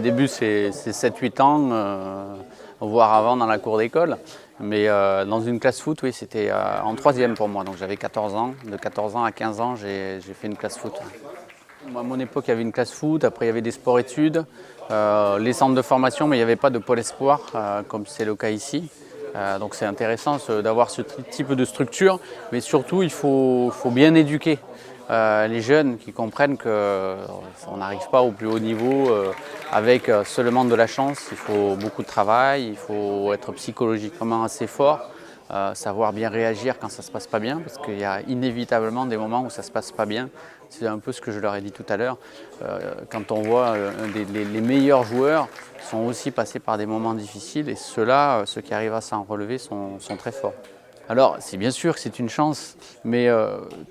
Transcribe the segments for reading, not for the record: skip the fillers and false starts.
début, c'est 7-8 ans, voire avant dans la cour d'école. Mais dans une classe foot, oui, c'était en troisième pour moi. Donc j'avais 14 ans. De 14 ans à 15 ans, j'ai fait une classe foot. À mon époque, il y avait une classe foot. Après, il y avait des sports-études, les centres de formation, mais il n'y avait pas de pôle espoir, comme c'est le cas ici. Donc c'est intéressant d'avoir ce type de structure. Mais surtout, il faut bien éduquer les jeunes qui comprennent qu'on n'arrive pas au plus haut niveau avec seulement de la chance. Il faut beaucoup de travail, il faut être psychologiquement assez fort, savoir bien réagir quand ça ne se passe pas bien, parce qu'il y a inévitablement des moments où ça ne se passe pas bien. C'est un peu ce que je leur ai dit tout à l'heure. Quand on voit les meilleurs joueurs sont aussi passés par des moments difficiles, et ceux-là, ceux qui arrivent à s'en relever, sont très forts. Alors, c'est bien sûr que c'est une chance, mais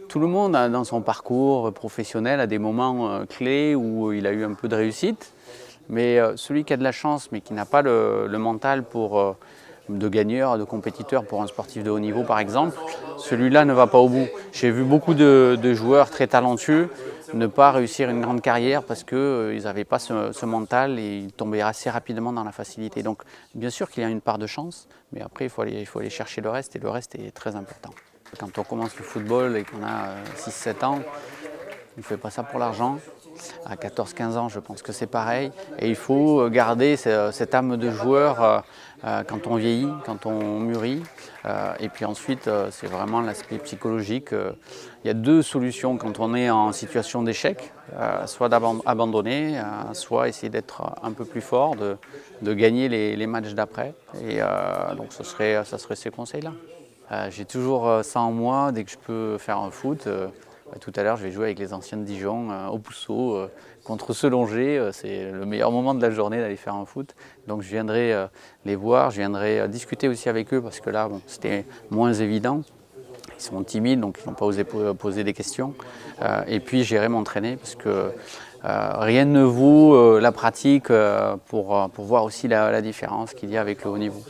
tout le monde dans son parcours professionnel a des moments clés où il a eu un peu de réussite. Mais celui qui a de la chance, mais qui n'a pas le mental de gagneur, de compétiteur pour un sportif de haut niveau par exemple, celui-là ne va pas au bout. J'ai vu beaucoup de joueurs très talentueux ne pas réussir une grande carrière parce qu'ils n'avaient pas ce mental et ils tombaient assez rapidement dans la facilité. Donc bien sûr qu'il y a une part de chance, mais après il faut aller chercher le reste, et le reste est très important. Quand on commence le football et qu'on a 6-7 ans, on ne fait pas ça pour l'argent. À 14-15 ans, je pense que c'est pareil. Et il faut garder cette âme de joueur quand on vieillit, quand on mûrit. Et puis ensuite, c'est vraiment l'aspect psychologique. Il y a deux solutions quand on est en situation d'échec, soit d'abandonner, soit essayer d'être un peu plus fort, de gagner les matchs d'après. Et donc ça serait ces conseils-là. J'ai toujours ça en moi, dès que je peux faire un foot. Tout à l'heure, je vais jouer avec les anciens de Dijon au Pousseau contre Selongé. C'est le meilleur moment de la journée d'aller faire un foot. Donc je viendrai les voir, je viendrai discuter aussi avec eux parce que là, bon, c'était moins évident. Ils sont timides, donc ils n'ont pas osé poser des questions. Et puis j'irai m'entraîner parce que rien ne vaut la pratique pour voir aussi la différence qu'il y a avec le haut niveau.